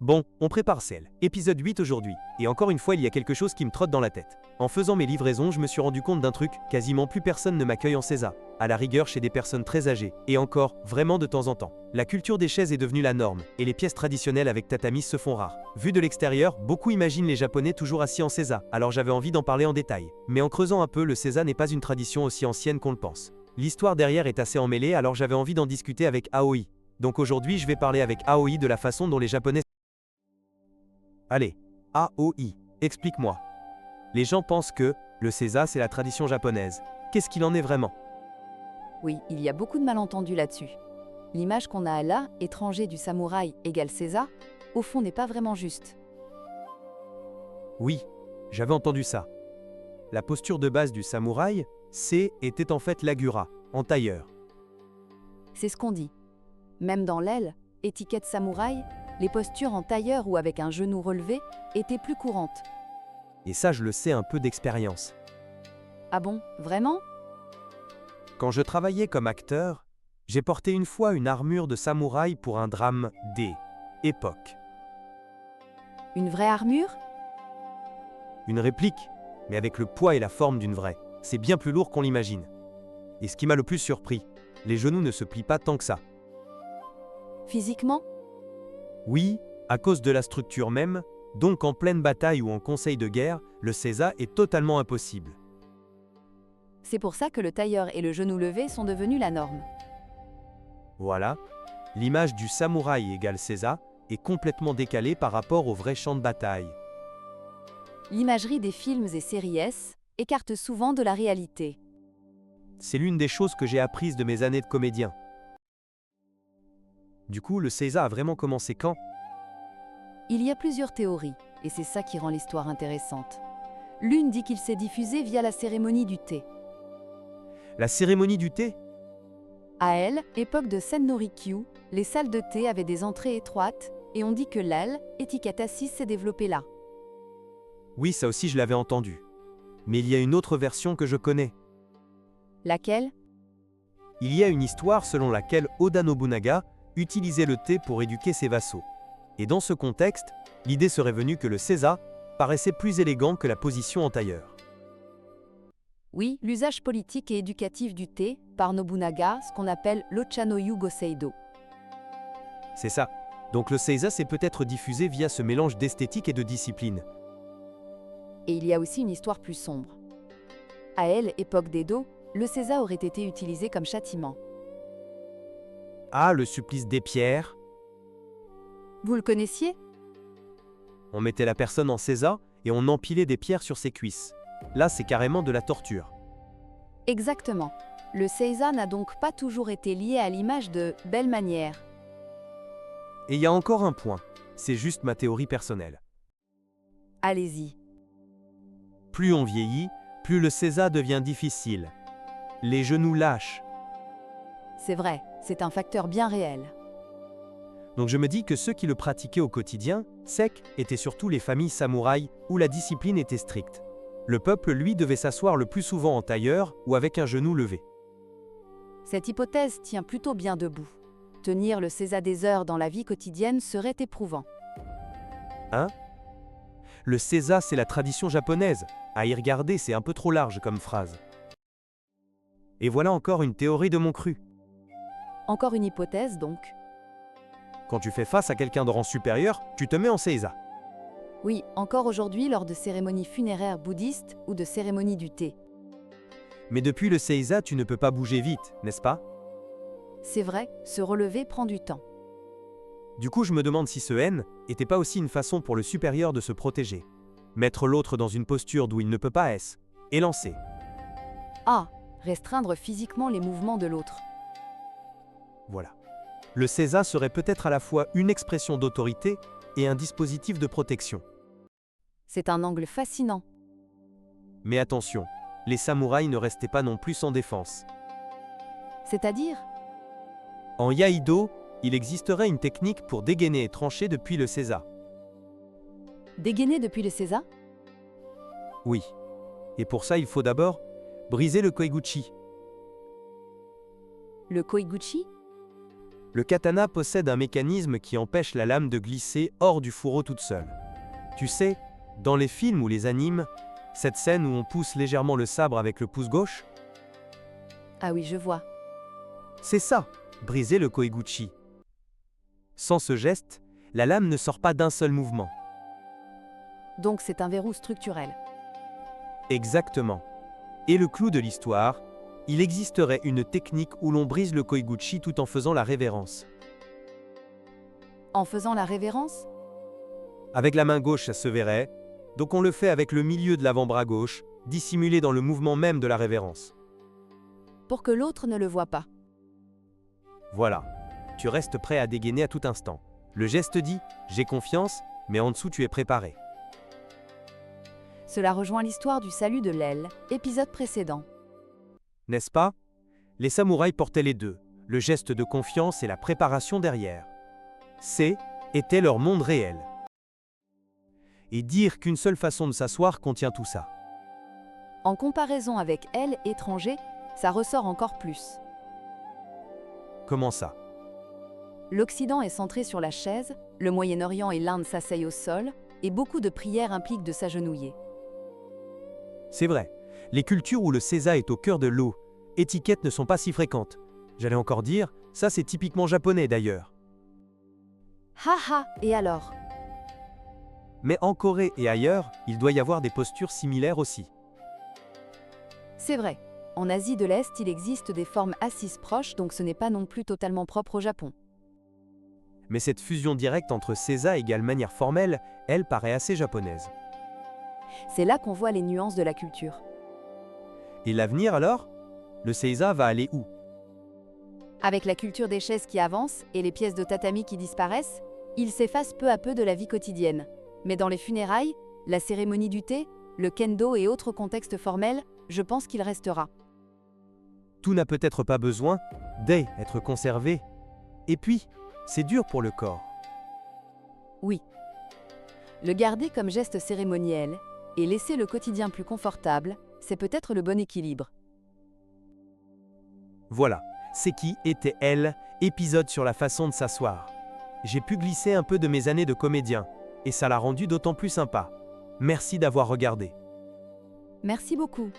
Bon, on prépare celle. Épisode 8 aujourd'hui. Et encore une fois, il y a quelque chose qui me trotte dans la tête. En faisant mes livraisons, je me suis rendu compte d'un truc, quasiment plus personne ne m'accueille en Sesa. À la rigueur chez des personnes très âgées. Et encore, vraiment de temps en temps. La culture des chaises est devenue la norme, et les pièces traditionnelles avec tatamis se font rares. Vu de l'extérieur, beaucoup imaginent les Japonais toujours assis en Sesa, alors j'avais envie d'en parler en détail. Mais en creusant un peu, le Sesa n'est pas une tradition aussi ancienne qu'on le pense. L'histoire derrière est assez emmêlée, alors j'avais envie d'en discuter avec Aoi. Donc aujourd'hui, je vais parler avec Aoi de la façon dont les Japonais... Allez, Aoi, explique-moi. Les gens pensent que le Sesa, c'est la tradition japonaise. Qu'est-ce qu'il en est vraiment? Oui, il y a beaucoup de malentendus là-dessus. L'image qu'on a là, étranger du samouraï égale Sesa, au fond n'est pas vraiment juste. Oui, j'avais entendu ça. La posture de base du samouraï, était en fait l'agura, en tailleur. C'est ce qu'on dit. Même dans l'aile, étiquette samouraï, les postures en tailleur ou avec un genou relevé étaient plus courantes. Et ça, je le sais un peu d'expérience. Ah bon, vraiment? Quand je travaillais comme acteur, j'ai porté une fois une armure de samouraï pour un drame époque. Une vraie armure? Une réplique, mais avec le poids et la forme d'une vraie. C'est bien plus lourd qu'on l'imagine. Et ce qui m'a le plus surpris, les genoux ne se plient pas tant que ça. Physiquement? Oui, à cause de la structure même, donc en pleine bataille ou en conseil de guerre, le Sesa est totalement impossible. C'est pour ça que le tailleur et le genou levé sont devenus la norme. Voilà, l'image du samouraï égale Sesa est complètement décalée par rapport au vrai champ de bataille. L'imagerie des films et séries S écarte souvent de la réalité. C'est l'une des choses que j'ai apprises de mes années de comédien. Du coup, le Sesa a vraiment commencé quand? Il y a plusieurs théories, et c'est ça qui rend l'histoire intéressante. L'une dit qu'il s'est diffusé via la cérémonie du thé. La cérémonie du thé? À elle, époque de Senno-rikyu, les salles de thé avaient des entrées étroites, et on dit que l'aile, étiquette assise, s'est développée là. Oui, ça aussi je l'avais entendu. Mais il y a une autre version que je connais. Laquelle? Il y a une histoire selon laquelle Oda Nobunaga utilisait le thé pour éduquer ses vassaux. Et dans ce contexte, l'idée serait venue que le Sesa paraissait plus élégant que la position en tailleur. Oui, l'usage politique et éducatif du thé, par Nobunaga, ce qu'on appelle l'Ochanoyu Goseido. C'est ça. Donc le Seiza s'est peut-être diffusé via ce mélange d'esthétique et de discipline. Et il y a aussi une histoire plus sombre. À elle, époque d'Edo, le Sesa aurait été utilisé comme châtiment. Ah, le supplice des pierres. Vous le connaissiez? On mettait la personne en Seiza et on empilait des pierres sur ses cuisses. Là, c'est carrément de la torture. Exactement. Le Seiza n'a donc pas toujours été lié à l'image de « belle manière ». Et il y a encore un point. C'est juste ma théorie personnelle. Allez-y. Plus on vieillit, plus le Seiza devient difficile. Les genoux lâchent. C'est vrai, c'est un facteur bien réel. Donc je me dis que ceux qui le pratiquaient au quotidien, sec, étaient surtout les familles samouraïs où la discipline était stricte. Le peuple, lui, devait s'asseoir le plus souvent en tailleur ou avec un genou levé. Cette hypothèse tient plutôt bien debout. Tenir le Seiza des heures dans la vie quotidienne serait éprouvant. Hein? Le Seiza, c'est la tradition japonaise. À y regarder, c'est un peu trop large comme phrase. Et voilà encore une théorie de mon cru. Encore une hypothèse donc. Quand tu fais face à quelqu'un de rang supérieur, tu te mets en Seiza. Oui, encore aujourd'hui lors de cérémonies funéraires bouddhistes ou de cérémonies du thé. Mais depuis le Seiza, tu ne peux pas bouger vite, n'est-ce pas? C'est vrai, se relever prend du temps. Du coup, je me demande si ce N n'était pas aussi une façon pour le supérieur de se protéger. Mettre l'autre dans une posture d'où il ne peut pas S, et lancer. Ah, restreindre physiquement les mouvements de l'autre. Voilà. Le Seiza serait peut-être à la fois une expression d'autorité et un dispositif de protection. C'est un angle fascinant. Mais attention, les samouraïs ne restaient pas non plus sans défense. C'est-à-dire? En Yaido, il existerait une technique pour dégainer et trancher depuis le Seiza. Dégainer depuis le Seiza? Oui. Et pour ça, il faut d'abord briser le koiguchi. Le koiguchi? Le katana possède un mécanisme qui empêche la lame de glisser hors du fourreau toute seule. Tu sais, dans les films ou les animes, cette scène où on pousse légèrement le sabre avec le pouce gauche, Ah oui, je vois. c'est ça, briser le koiguchi. Sans ce geste, la lame ne sort pas d'un seul mouvement. Donc c'est un verrou structurel. Exactement. Et le clou de l'histoire, il existerait une technique où l'on brise le koiguchi tout en faisant la révérence. En faisant la révérence? Avec la main gauche, ça se verrait, donc on le fait avec le milieu de l'avant-bras gauche, dissimulé dans le mouvement même de la révérence. Pour que l'autre ne le voie pas. Voilà. Tu restes prêt à dégainer à tout instant. Le geste dit « j'ai confiance », mais en dessous tu es préparé. Cela rejoint l'histoire du salut de l'aile, épisode précédent. N'est-ce pas? Les samouraïs portaient les deux, le geste de confiance et la préparation derrière. Était leur monde réel. Et dire qu'une seule façon de s'asseoir contient tout ça. En comparaison avec elle, étranger, ça ressort encore plus. Comment ça? L'Occident est centré sur la chaise, le Moyen-Orient et l'Inde s'asseyent au sol, et beaucoup de prières impliquent de s'agenouiller. C'est vrai, les cultures où le seiza est au cœur de l'eau, étiquettes ne sont pas si fréquentes. J'allais encore dire, ça c'est typiquement japonais d'ailleurs. Haha, et alors? Mais en Corée et ailleurs, il doit y avoir des postures similaires aussi. C'est vrai. En Asie de l'Est, il existe des formes assises proches, donc ce n'est pas non plus totalement propre au Japon. Mais cette fusion directe entre seiza égale manière formelle, elle paraît assez japonaise. C'est là qu'on voit les nuances de la culture. Et l'avenir alors? Le seiza va aller où? Avec la culture des chaises qui avance et les pièces de tatami qui disparaissent, il s'efface peu à peu de la vie quotidienne. Mais dans les funérailles, la cérémonie du thé, le kendo et autres contextes formels, je pense qu'il restera. Tout n'a peut-être pas besoin d'être conservé. Et puis, c'est dur pour le corps. Oui. Le garder comme geste cérémoniel et laisser le quotidien plus confortable, c'est peut-être le bon équilibre. Voilà, c'est qui était elle, épisode sur la façon de s'asseoir. J'ai pu glisser un peu de mes années de comédien, et ça l'a rendu d'autant plus sympa. Merci d'avoir regardé. Merci beaucoup.